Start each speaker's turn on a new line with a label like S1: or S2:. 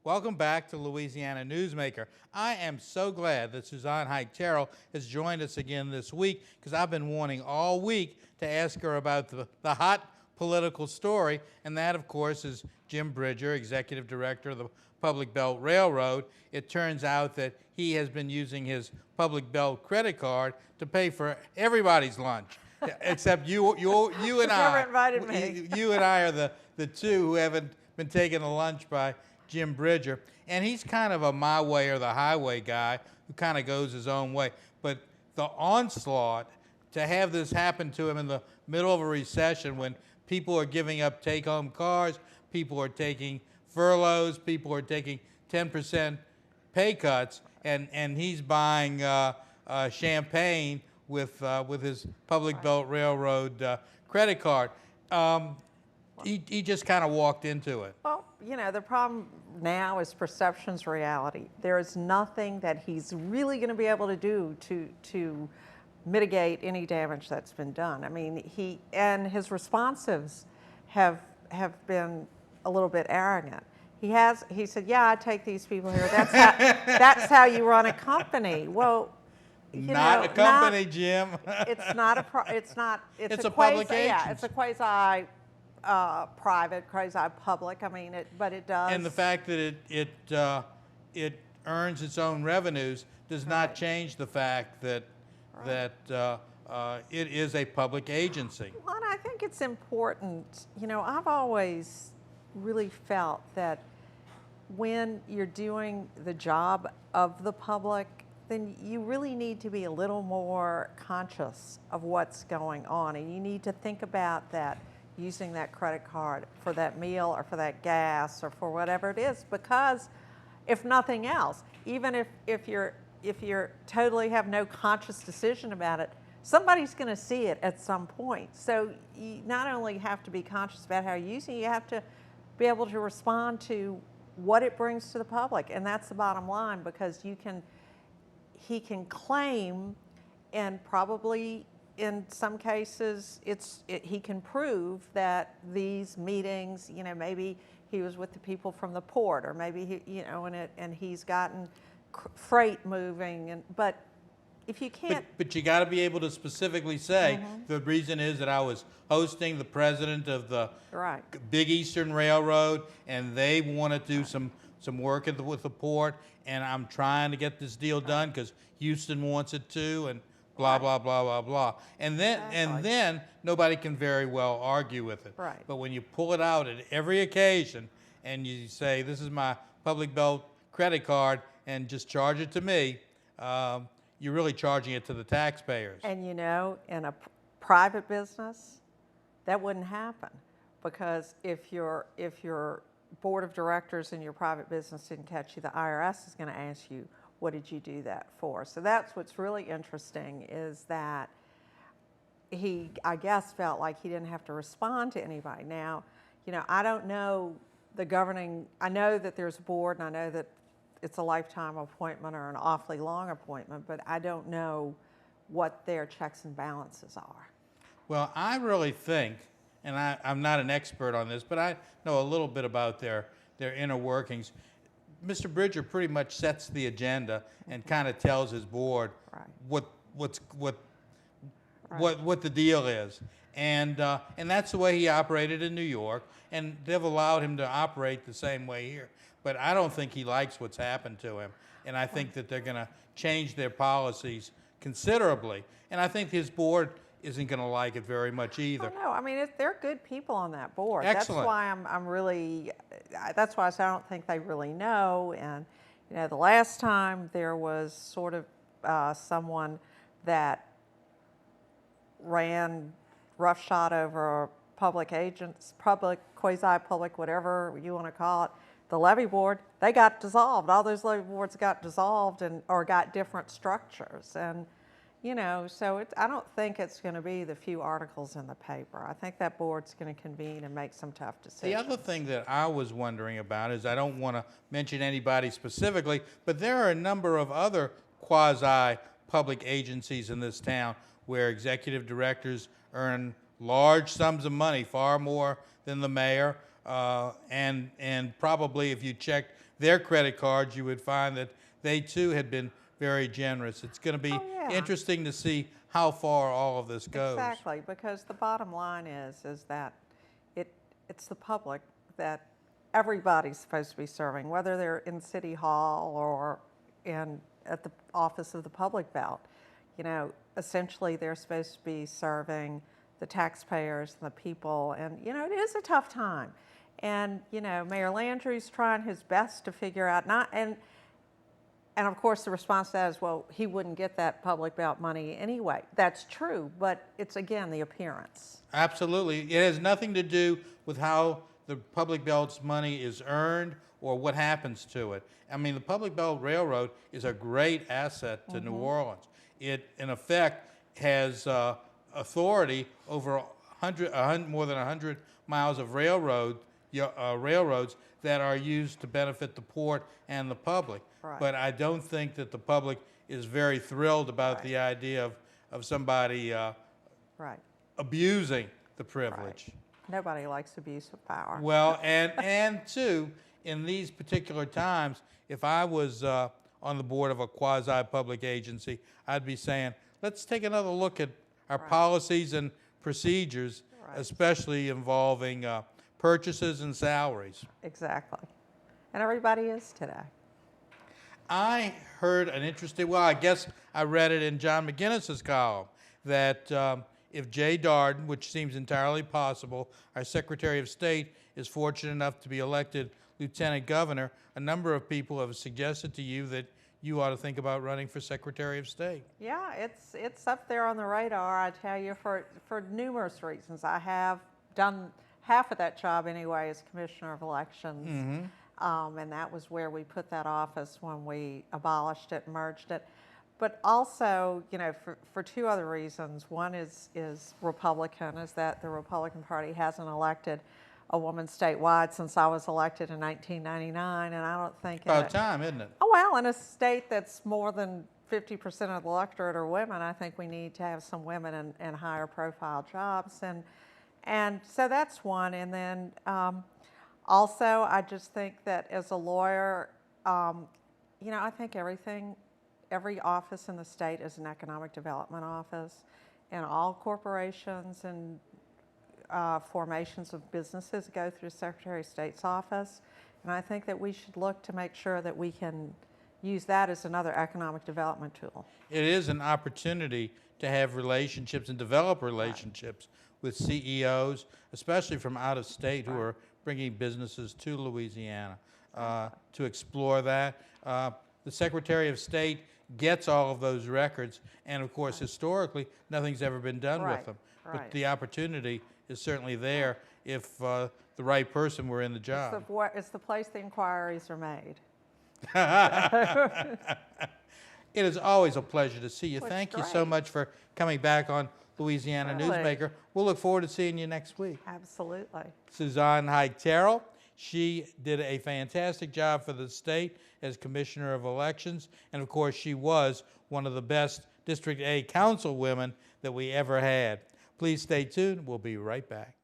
S1: Welcome back to Louisiana Newsmaker. I am so glad that Suzzie Terrell has joined us again this week because I've been wanting all week to ask her about the hot political story, and that, of course, is Jim Bridger, Executive Director of the Public Belt Railroad. It turns out that he has been using his Public Belt credit card to pay for everybody's lunch, except you and I.
S2: Never invited me.
S1: You and I are the two who haven't been taken to lunch by Jim Bridger, and he's kind of a my way or the highway guy who kind of goes his own way. But the onslaught, to have this happen to him in the middle of a recession when people are giving up take-home cars, people are taking furloughs, people are taking 10% pay cuts, and he's buying champagne with his Public Belt Railroad credit card. He just kind of walked into it.
S2: Well, you know, the problem now is perception's reality. There is nothing that he's really going to be able to do to mitigate any damage that's been done. I mean, his responsives have been a little bit arrogant. He said, "Yeah, I take these people here. That's how you run a company." Well,
S1: not a company, Jim.
S2: It's not a. It's
S1: a public agency.
S2: Yeah, it's a quasi. Private, quasi-public. I mean, but it does.
S1: And the fact that it earns its own revenues does not change the fact that it is a public agency.
S2: Well, and I think it's important. You know, I've always really felt that when you're doing the job of the public, then you really need to be a little more conscious of what's going on, and you need to think about that. Using that credit card for that meal or for that gas or for whatever it is, because if nothing else, even if you're totally have no conscious decision about it, somebody's going to see it at some point. So you not only have to be conscious about how you're using it, you have to be able to respond to what it brings to the public, and that's the bottom line, because he can claim, and probably in some cases, he can prove that these meetings, you know, maybe he was with the people from the port, or maybe and he's gotten freight moving, but if you can't.
S1: But you got to be able to specifically say the reason is that I was hosting the president of the Big Eastern Railroad, and they want to do some work with the port, and I'm trying to get this deal done because Houston wants it too, and blah, blah, blah, blah, blah. And then nobody can very well argue with it.
S2: Right.
S1: But when you pull it out at every occasion and you say, this is my Public Belt credit card and just charge it to me, you're really charging it to the taxpayers.
S2: And you know, in a private business, that wouldn't happen, because if your board of directors in your private business didn't catch you, the IRS is going to ask you, what did you do that for? So that's what's really interesting, is that he, I guess, felt like he didn't have to respond to anybody. Now, you know, I don't know I know that there's a board, and I know that it's a lifetime appointment or an awfully long appointment, but I don't know what their checks and balances are.
S1: Well, I really think, and I'm not an expert on this, but I know a little bit about their inner workings. Mr. Bridger pretty much sets the agenda and kind of tells his board what the deal is, and that's the way he operated in New York, and they've allowed him to operate the same way here. But I don't think he likes what's happened to him, and I think that they're going to change their policies considerably, and I think his board isn't going to like it very much either.
S2: Oh, no, I mean, they're good people on that board.
S1: Excellent.
S2: That's why I'm really, that's why I say I don't think they really know. And, you know, the last time there was sort of someone that ran roughshod over public agents, quasi-public, whatever you want to call it, the levee board, they got dissolved. All those levee boards got dissolved or got different structures. And, you know, so I don't think it's going to be the few articles in the paper. I think that board's going to convene and make some tough decisions.
S1: The other thing that I was wondering about is, I don't want to mention anybody specifically, but there are a number of other quasi-public agencies in this town where executive directors earn large sums of money, far more than the mayor, and probably if you checked their credit cards, you would find that they too had been very generous. It's going to be
S2: Oh, yeah.
S1: interesting to see how far all of this goes.
S2: Exactly, because the bottom line is that it's the public that everybody's supposed to be serving, whether they're in City Hall or at the office of the public belt. You know, essentially they're supposed to be serving the taxpayers and the people, and you know, it is a tough time. And you know, Mayor Landry's trying his best to figure out and of course the response to that is, well, he wouldn't get that public belt money anyway. That's true, but it's again the appearance.
S1: Absolutely. It has nothing to do with how the public belt's money is earned or what happens to it. I mean, the Public Belt Railroad is a great asset to New Orleans. It, in effect, has authority over more than 100 miles of railroads that are used to benefit the port and the public.
S2: Right.
S1: But I don't think that the public is very thrilled about
S2: Right.
S1: the idea of somebody
S2: Right.
S1: abusing the privilege.
S2: Right. Nobody likes abuse of power.
S1: Well, and too, in these particular times, if I was on the board of a quasi-public agency, I'd be saying, let's take another look at our
S2: Right.
S1: policies and procedures,
S2: Right.
S1: especially involving purchases and salaries.
S2: Exactly. And everybody is today.
S1: I heard an interesting, well, I guess I read it in John McGinnis's column, that if Jay Darden, which seems entirely possible, our Secretary of State, is fortunate enough to be elected Lieutenant Governor, a number of people have suggested to you that you ought to think about running for Secretary of State.
S2: Yeah, it's up there on the radar, I tell you, for numerous reasons. I have done half of that job anyway as Commissioner of Elections. And that was where we put that office when we abolished it, merged it. But also, you know, for two other reasons. One is Republican, is that the Republican Party hasn't elected a woman statewide since I was elected in 1999, and I don't think
S1: About time, isn't it?
S2: Oh, well, in a state that's more than 50% of the electorate are women, I think we need to have some women in higher profile jobs. And so that's one. And then also, I just think that as a lawyer, you know, I think every office in the state is an economic development office, and all corporations and formations of businesses go through Secretary of State's office. And I think that we should look to make sure that we can use that as another economic development tool.
S1: It is an opportunity to have relationships and develop relationships with CEOs, especially from out of state, who are bringing businesses to Louisiana, to explore that. The Secretary of State gets all of those records, and of course, historically, nothing's ever been done with them. But the opportunity is certainly there if the right person were in the job.
S2: It's the place the inquiries are made.
S1: It is always a pleasure to see you.
S2: Well,
S1: Thank you
S2: great.
S1: so much for coming back on Louisiana
S2: Really.
S1: Newsmaker. We'll look forward to seeing you next week.
S2: Absolutely.
S1: Suzzie Terrell, she did a fantastic job for the state as Commissioner of Elections, and of course she was one of the best District A councilwomen that we ever had. Please stay tuned. We'll be right back.